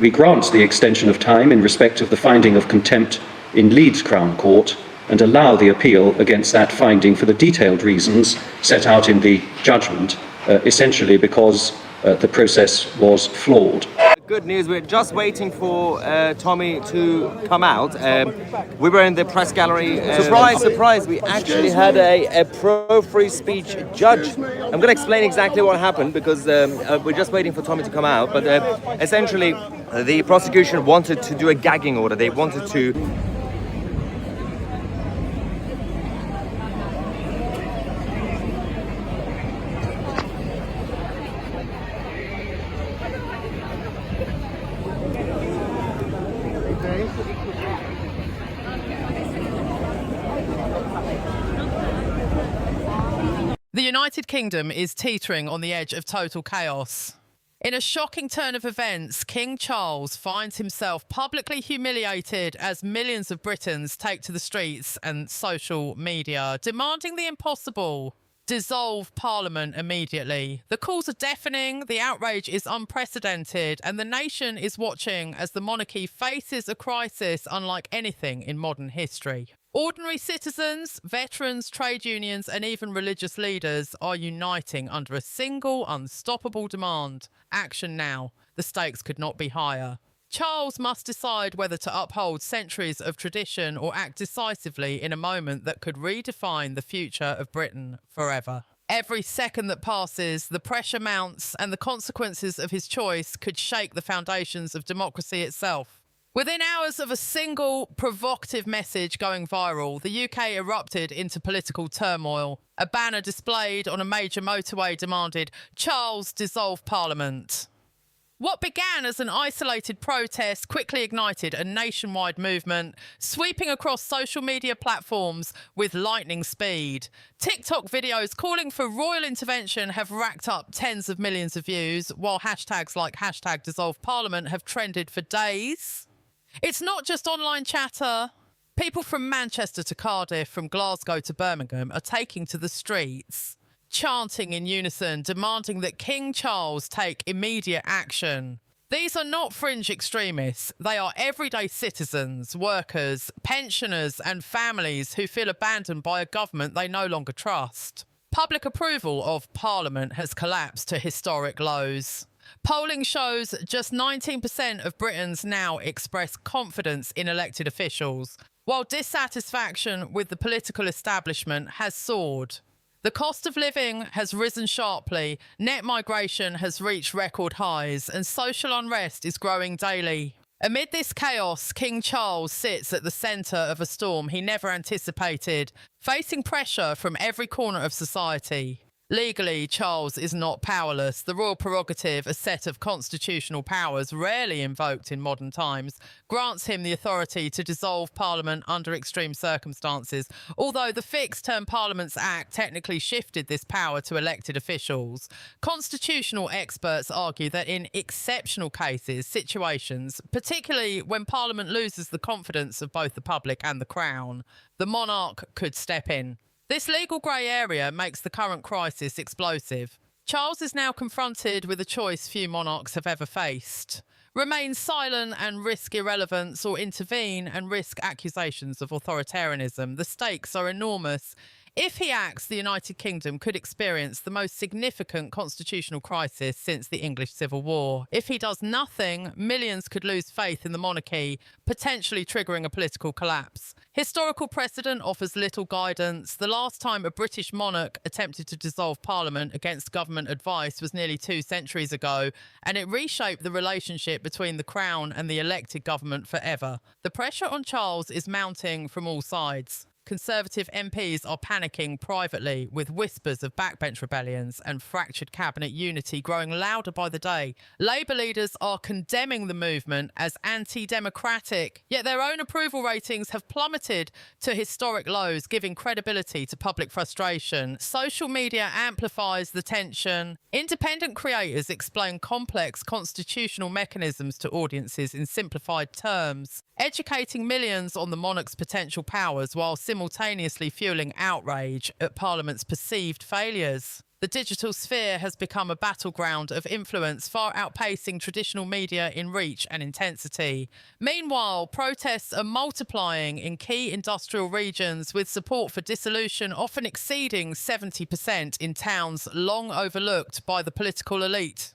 We grant the extension of time in respect of the finding of contempt in Leeds Crown Court and allow the appeal against that finding for the detailed reasons set out in the judgment, essentially because the process was flawed. Good news, we're just waiting for Tommy to come out. We were in the press gallery. Surprise, we actually had a pro-free speech judge. I'm going to explain exactly what happened because we're just waiting for Tommy to come out. But essentially, the prosecution wanted to do a gagging order. They wanted to... The United Kingdom is teetering on the edge of total chaos. In a shocking turn of events, King Charles finds himself publicly humiliated as millions of Britons take to the streets and social media, demanding the impossible: dissolve Parliament immediately. The calls are deafening, the outrage is unprecedented, and the nation is watching as the monarchy faces a crisis unlike anything in modern history. Ordinary citizens, veterans, trade unions, and even religious leaders are uniting under a single unstoppable demand: action now. The stakes could not be higher. Charles must decide whether to uphold centuries of tradition or act decisively in a moment that could redefine the future of Britain forever. Every second that passes, the pressure mounts, and the consequences of his choice could shake the foundations of democracy itself. Within hours of a single provocative message going viral, the UK erupted into political turmoil. A banner displayed on a major motorway demanded, "Charles, dissolve Parliament." What began as an isolated protest quickly ignited a nationwide movement, sweeping across social media platforms with lightning speed. TikTok videos calling for royal intervention have racked up tens of millions of views, while hashtags like #DissolveParliament have trended for days. It's not just online chatter. People from Manchester to Cardiff, from Glasgow to Birmingham are taking to the streets, chanting in unison, demanding that King Charles take immediate action. These are not fringe extremists. They are everyday citizens, workers, pensioners, and families who feel abandoned by a government they no longer trust. Public approval of Parliament has collapsed to historic lows. Polling shows just 19% of Britons now express confidence in elected officials, while dissatisfaction with the political establishment has soared. The cost of living has risen sharply, net migration has reached record highs, and social unrest is growing daily. Amid this chaos, King Charles sits at the centre of a storm he never anticipated, facing pressure from every corner of society. Legally, Charles is not powerless. The royal prerogative, a set of constitutional powers rarely invoked in modern times, grants him the authority to dissolve Parliament under extreme circumstances, although the Fixed-Term Parliaments Act technically shifted this power to elected officials. Constitutional experts argue that in exceptional cases, situations, particularly when Parliament loses the confidence of both the public and the Crown, the monarch could step in. This legal grey area makes the current crisis explosive. Charles is now confronted with a choice few monarchs have ever faced: remain silent and risk irrelevance, or intervene and risk accusations of authoritarianism. The stakes are enormous. If he acts, the United Kingdom could experience the most significant constitutional crisis since the English Civil War. If he does nothing, millions could lose faith in the monarchy, potentially triggering a political collapse. Historical precedent offers little guidance. The last time a British monarch attempted to dissolve Parliament against government advice was nearly 2 centuries ago, and it reshaped the relationship between the Crown and the elected government forever. The pressure on Charles is mounting from all sides. Conservative MPs are panicking privately, with whispers of backbench rebellions and fractured cabinet unity growing louder by the day. Labour leaders are condemning the movement as anti-democratic, yet their own approval ratings have plummeted to historic lows, giving credibility to public frustration. Social media amplifies the tension. Independent creators explain complex constitutional mechanisms to audiences in simplified terms, educating millions on the monarch's potential powers while simultaneously fueling outrage at Parliament's perceived failures. The digital sphere has become a battleground of influence far outpacing traditional media in reach and intensity. Meanwhile, protests are multiplying in key industrial regions, with support for dissolution often exceeding 70% in towns long overlooked by the political elite.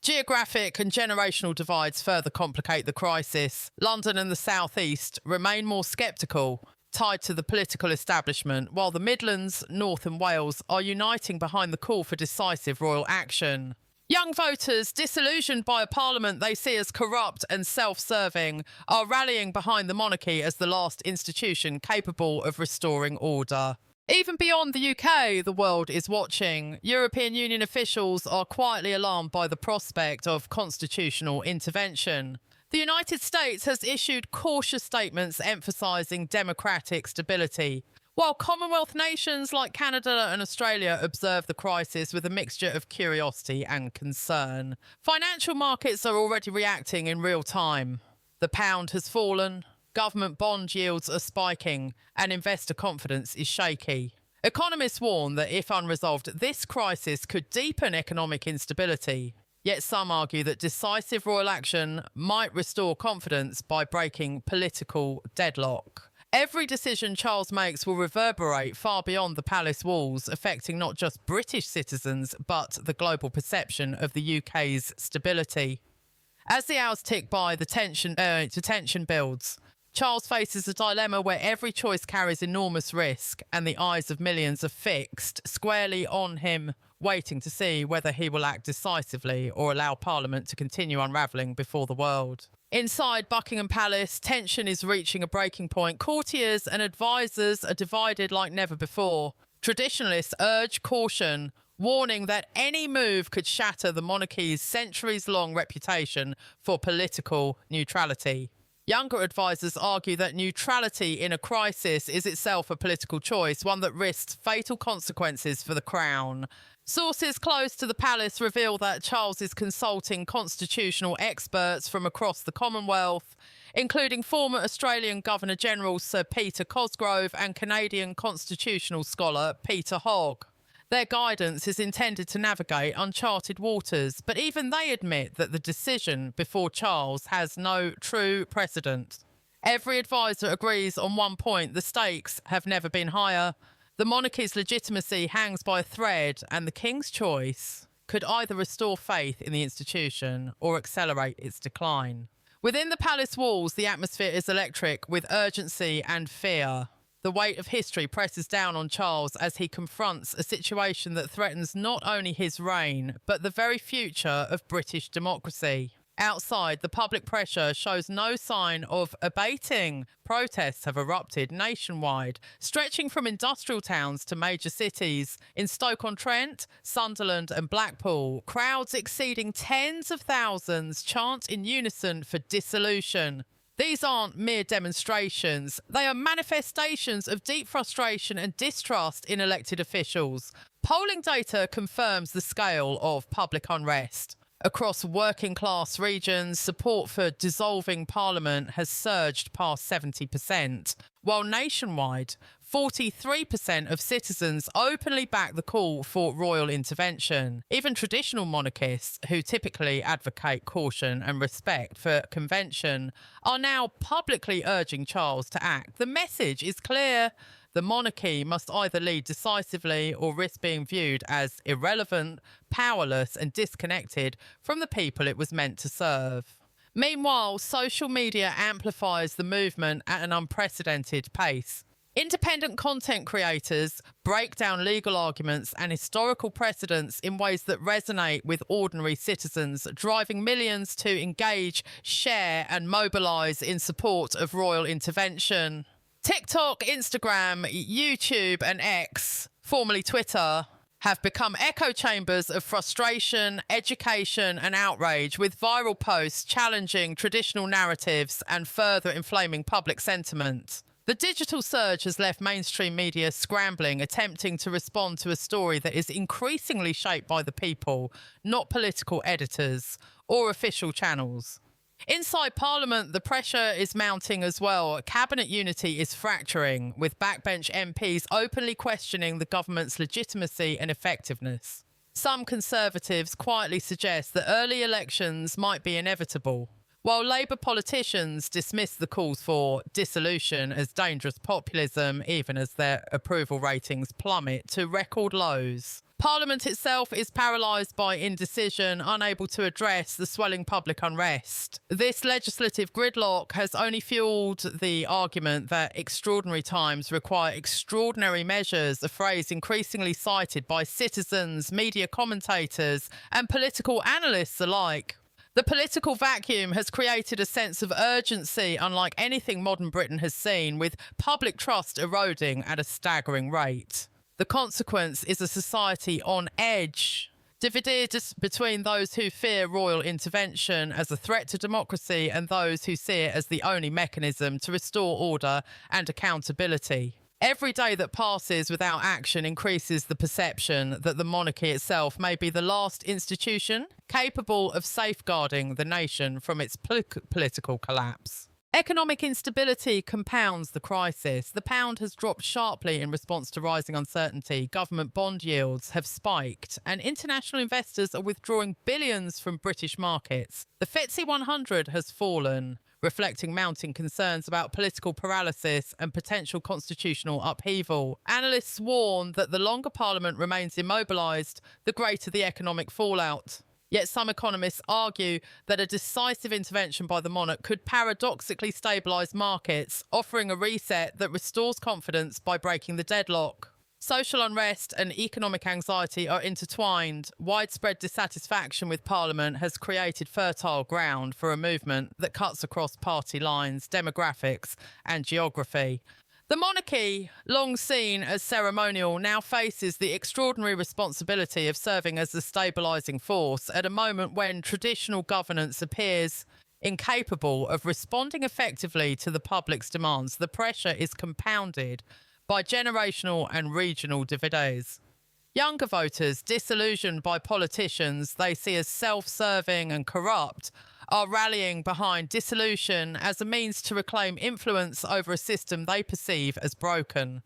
Geographic and generational divides further complicate the crisis. London and the South East remain more sceptical, tied to the political establishment, while the Midlands, North and Wales are uniting behind the call for decisive royal action. Young voters, disillusioned by a parliament they see as corrupt and self-serving, are rallying behind the monarchy as the last institution capable of restoring order. Even beyond the UK, the world is watching. European Union officials are quietly alarmed by the prospect of constitutional intervention. The United States has issued cautious statements emphasising democratic stability, while Commonwealth nations like Canada and Australia observe the crisis with a mixture of curiosity and concern. Financial markets are already reacting in real time. The pound has fallen, government bond yields are spiking, and investor confidence is shaky. Economists warn that if unresolved, this crisis could deepen economic instability. Yet some argue that decisive royal action might restore confidence by breaking political deadlock. Every decision Charles makes will reverberate far beyond the palace walls, affecting not just British citizens, but the global perception of the UK's stability. As the hours tick by, the tension builds. Charles faces a dilemma where every choice carries enormous risk, and the eyes of millions are fixed squarely on him, waiting to see whether he will act decisively or allow Parliament to continue unravelling before the world. Inside Buckingham Palace, tension is reaching a breaking point. Courtiers and advisors are divided like never before. Traditionalists urge caution, warning that any move could shatter the monarchy's centuries-long reputation for political neutrality. Younger advisors argue that neutrality in a crisis is itself a political choice, one that risks fatal consequences for the crown. Sources close to the palace reveal that Charles is consulting constitutional experts from across the Commonwealth, including former Australian Governor-General Sir Peter Cosgrove and Canadian constitutional scholar Peter Hogg. Their guidance is intended to navigate uncharted waters, but even they admit that the decision before Charles has no true precedent. Every advisor agrees on one point: the stakes have never been higher. The monarchy's legitimacy hangs by a thread, and the King's choice could either restore faith in the institution or accelerate its decline. Within the palace walls, the atmosphere is electric with urgency and fear. The weight of history presses down on Charles as he confronts a situation that threatens not only his reign, but the very future of British democracy. Outside, the public pressure shows no sign of abating. Protests have erupted nationwide, stretching from industrial towns to major cities. In Stoke-on-Trent, Sunderland and Blackpool, crowds exceeding tens of thousands chant in unison for dissolution. These aren't mere demonstrations. They are manifestations of deep frustration and distrust in elected officials. Polling data confirms the scale of public unrest. Across working-class regions, support for dissolving Parliament has surged past 70%, while nationwide, 43% of citizens openly back the call for royal intervention. Even traditional monarchists, who typically advocate caution and respect for convention, are now publicly urging Charles to act. The message is clear. The monarchy must either lead decisively or risk being viewed as irrelevant, powerless and disconnected from the people it was meant to serve. Meanwhile, social media amplifies the movement at an unprecedented pace. Independent content creators break down legal arguments and historical precedents in ways that resonate with ordinary citizens, driving millions to engage, share and mobilise in support of royal intervention. TikTok, Instagram, YouTube and X, formerly Twitter, have become echo chambers of frustration, education and outrage, with viral posts challenging traditional narratives and further inflaming public sentiment. The digital surge has left mainstream media scrambling, attempting to respond to a story that is increasingly shaped by the people, not political editors or official channels. Inside Parliament, the pressure is mounting as well. Cabinet unity is fracturing, with backbench MPs openly questioning the government's legitimacy and effectiveness. Some Conservatives quietly suggest that early elections might be inevitable, while Labour politicians dismiss the calls for dissolution as dangerous populism, even as their approval ratings plummet to record lows. Parliament itself is paralysed by indecision, unable to address the swelling public unrest. This legislative gridlock has only fuelled the argument that extraordinary times require extraordinary measures, a phrase increasingly cited by citizens, media commentators, and political analysts alike. The political vacuum has created a sense of urgency unlike anything modern Britain has seen, with public trust eroding at a staggering rate. The consequence is a society on edge, divided between those who fear royal intervention as a threat to democracy and those who see it as the only mechanism to restore order and accountability. Every day that passes without action increases the perception that the monarchy itself may be the last institution capable of safeguarding the nation from its political collapse. Economic instability compounds the crisis. The pound has dropped sharply in response to rising uncertainty. Government bond yields have spiked, and international investors are withdrawing billions from British markets. The FTSE 100 has fallen, reflecting mounting concerns about political paralysis and potential constitutional upheaval. Analysts warn that the longer Parliament remains immobilised, the greater the economic fallout. Yet some economists argue that a decisive intervention by the monarch could paradoxically stabilise markets, offering a reset that restores confidence by breaking the deadlock. Social unrest and economic anxiety are intertwined. Widespread dissatisfaction with Parliament has created fertile ground for a movement that cuts across party lines, demographics, and geography. The monarchy, long seen as ceremonial, now faces the extraordinary responsibility of serving as a stabilising force at a moment when traditional governance appears incapable of responding effectively to the public's demands. The pressure is compounded by generational and regional divides. Younger voters, disillusioned by politicians they see as self-serving and corrupt, are rallying behind dissolution as a means to reclaim influence over a system they perceive as broken.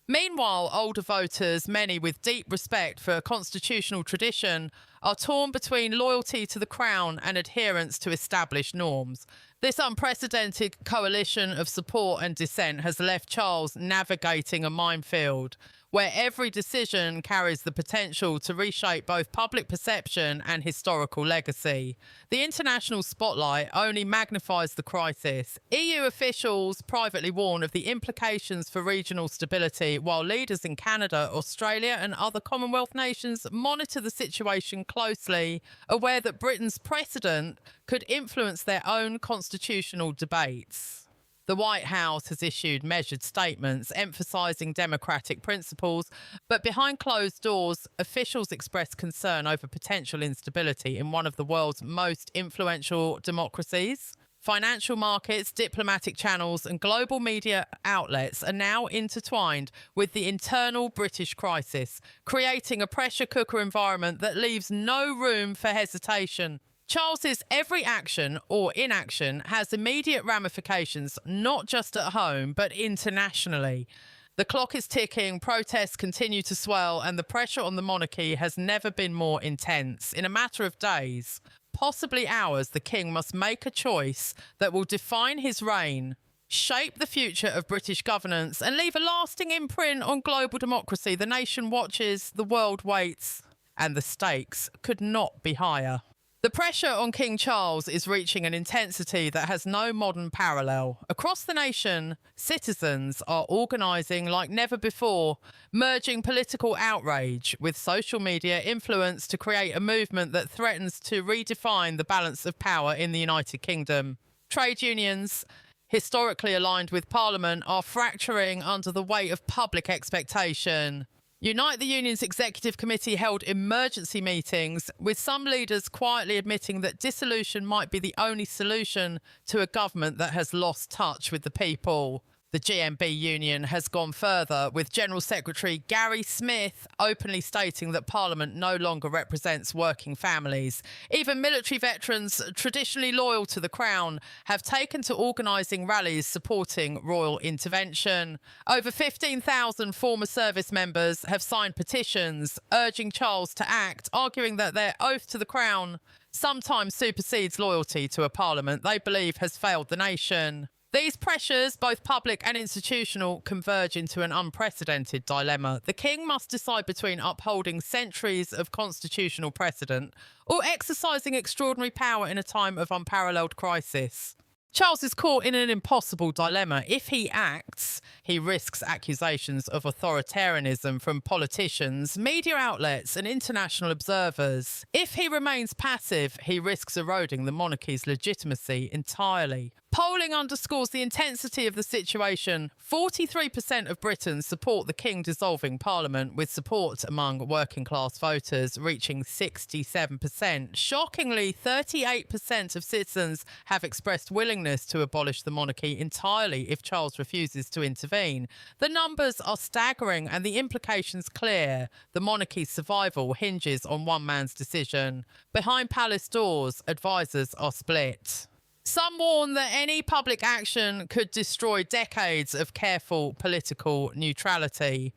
Meanwhile, older voters, many with deep respect for constitutional tradition, are torn between loyalty to the Crown and adherence to established norms. This unprecedented coalition of support and dissent has left Charles navigating a minefield where every decision carries the potential to reshape both public perception and historical legacy. The international spotlight only magnifies the crisis. EU officials privately warn of the implications for regional stability, while leaders in Canada, Australia, and other Commonwealth nations monitor the situation closely, aware that Britain's precedent could influence their own constitutional debates. The White House has issued measured statements emphasising democratic principles, but behind closed doors, officials express concern over potential instability in one of the world's most influential democracies. Financial markets, diplomatic channels, and global media outlets are now intertwined with the internal British crisis, creating a pressure cooker environment that leaves no room for hesitation. Charles's every action or inaction has immediate ramifications, not just at home, but internationally. The clock is ticking, protests continue to swell, and the pressure on the monarchy has never been more intense. In a matter of days, possibly hours, the king must make a choice that will define his reign, shape the future of British governance, and leave a lasting imprint on global democracy. The nation watches, the world waits, and the stakes could not be higher. The pressure on King Charles is reaching an intensity that has no modern parallel. Across the nation, citizens are organising like never before, merging political outrage with social media influence to create a movement that threatens to redefine the balance of power in the United Kingdom. Trade unions, historically aligned with Parliament, are fracturing under the weight of public expectation. Unite the Union's executive committee held emergency meetings, with some leaders quietly admitting that dissolution might be the only solution to a government that has lost touch with the people. The GMB union has gone further, with General Secretary Gary Smith openly stating that Parliament no longer represents working families. Even military veterans traditionally loyal to the Crown have taken to organising rallies supporting royal intervention. Over 15,000 former service members have signed petitions urging Charles to act, arguing that their oath to the Crown sometimes supersedes loyalty to a Parliament they believe has failed the nation. These pressures, both public and institutional, converge into an unprecedented dilemma. The King must decide between upholding centuries of constitutional precedent or exercising extraordinary power in a time of unparalleled crisis. Charles is caught in an impossible dilemma. If he acts, he risks accusations of authoritarianism from politicians, media outlets, and international observers. If he remains passive, he risks eroding the monarchy's legitimacy entirely. Polling underscores the intensity of the situation. 43% of Britons support the King dissolving Parliament, with support among working class voters reaching 67%. Shockingly, 38% of citizens have expressed willingness to abolish the monarchy entirely if Charles refuses to intervene. The numbers are staggering and the implications clear. The monarchy's survival hinges on one man's decision. Behind palace doors, advisors are split. Some warn that any public action could destroy decades of careful political neutrality.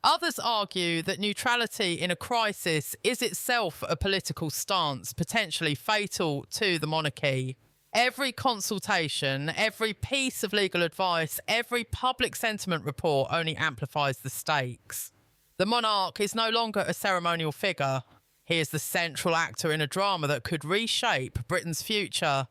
Others argue that neutrality in a crisis is itself a political stance, potentially fatal to the monarchy. Every consultation, every piece of legal advice, every public sentiment report only amplifies the stakes. The monarch is no longer a ceremonial figure. He is the central actor in a drama that could reshape Britain's future.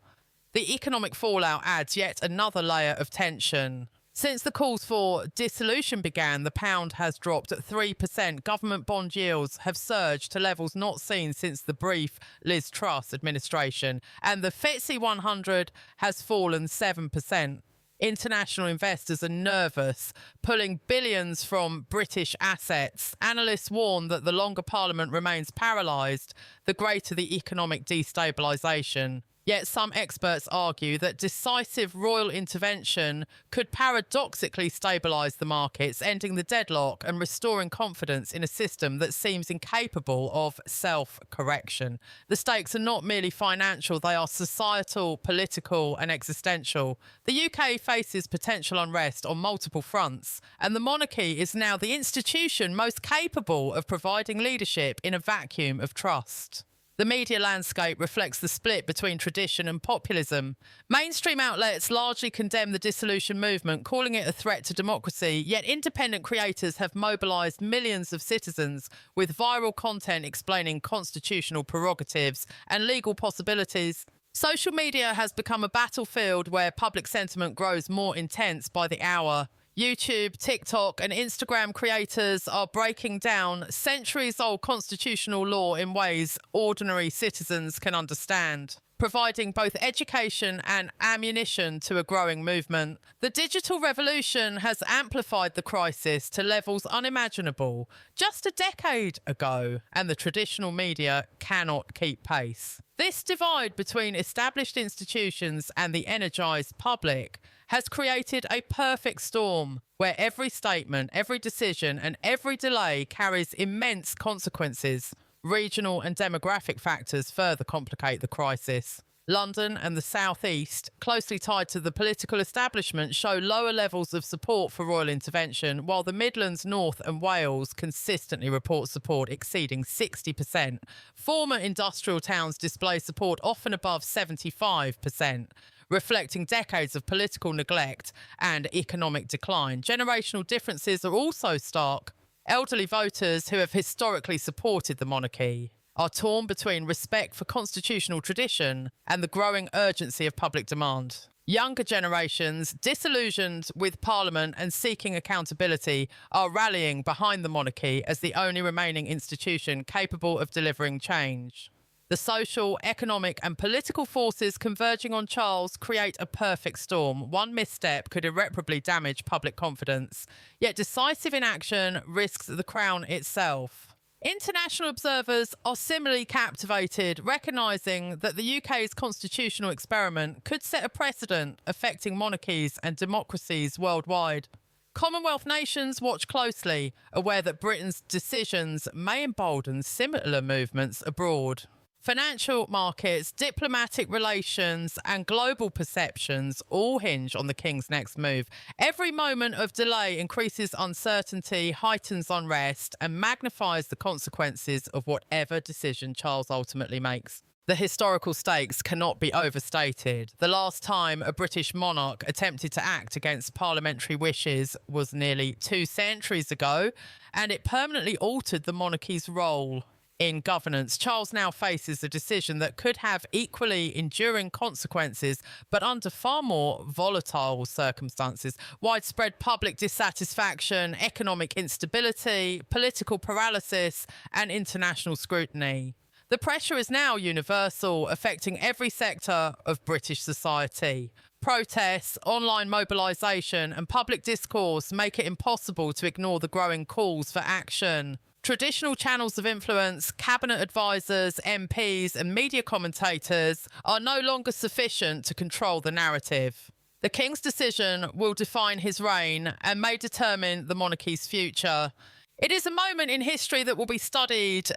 The economic fallout adds yet another layer of tension. Since the calls for dissolution began, the pound has dropped at 3%. Government bond yields have surged to levels not seen since the brief Liz Truss administration, and the FTSE 100 has fallen 7%. International investors are nervous, pulling billions from British assets. Analysts warn that the longer Parliament remains paralysed, the greater the economic destabilisation. Yet some experts argue that decisive royal intervention could paradoxically stabilise the markets, ending the deadlock and restoring confidence in a system that seems incapable of self-correction. The stakes are not merely financial, they are societal, political and existential. The UK faces potential unrest on multiple fronts, and the monarchy is now the institution most capable of providing leadership in a vacuum of trust. The media landscape reflects the split between tradition and populism. Mainstream outlets largely condemn the dissolution movement, calling it a threat to democracy, yet independent creators have mobilised millions of citizens with viral content explaining constitutional prerogatives and legal possibilities. Social media has become a battlefield where public sentiment grows more intense by the hour. YouTube, TikTok and Instagram creators are breaking down centuries-old constitutional law in ways ordinary citizens can understand, providing both education and ammunition to a growing movement. The digital revolution has amplified the crisis to levels unimaginable just a decade ago, and the traditional media cannot keep pace. This divide between established institutions and the energised public has created a perfect storm where every statement, every decision and every delay carries immense consequences. Regional and demographic factors further complicate the crisis. London and the South East, closely tied to the political establishment, show lower levels of support for royal intervention, while the Midlands, North and Wales consistently report support exceeding 60%. Former industrial towns display support often above 75%. Reflecting decades of political neglect and economic decline. Generational differences are also stark. Elderly voters who have historically supported the monarchy are torn between respect for constitutional tradition and the growing urgency of public demand. Younger generations, disillusioned with Parliament and seeking accountability, are rallying behind the monarchy as the only remaining institution capable of delivering change. The social, economic and political forces converging on Charles create a perfect storm. One misstep could irreparably damage public confidence, yet decisive inaction risks the crown itself. International observers are similarly captivated, recognising that the UK's constitutional experiment could set a precedent affecting monarchies and democracies worldwide. Commonwealth nations watch closely, aware that Britain's decisions may embolden similar movements abroad. Financial markets, diplomatic relations, and global perceptions all hinge on the King's next move. Every moment of delay increases uncertainty, heightens unrest, and magnifies the consequences of whatever decision Charles ultimately makes. The historical stakes cannot be overstated. The last time a British monarch attempted to act against parliamentary wishes was nearly 2 centuries ago, and it permanently altered the monarchy's role in governance. Charles now faces a decision that could have equally enduring consequences, but under far more volatile circumstances. Widespread public dissatisfaction, economic instability, political paralysis, and international scrutiny. The pressure is now universal, affecting every sector of British society. Protests, online mobilisation, and public discourse make it impossible to ignore the growing calls for action. Traditional channels of influence, cabinet advisors, MPs, and media commentators are no longer sufficient to control the narrative. The King's decision will define his reign and may determine the monarchy's future. It is a moment in history that will be studied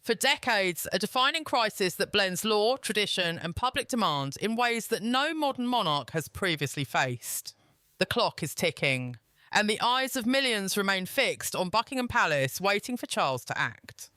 for decades, a defining crisis that blends law, tradition, and public demand in ways that no modern monarch has previously faced. The clock is ticking, and the eyes of millions remain fixed on Buckingham Palace, waiting for Charles to act.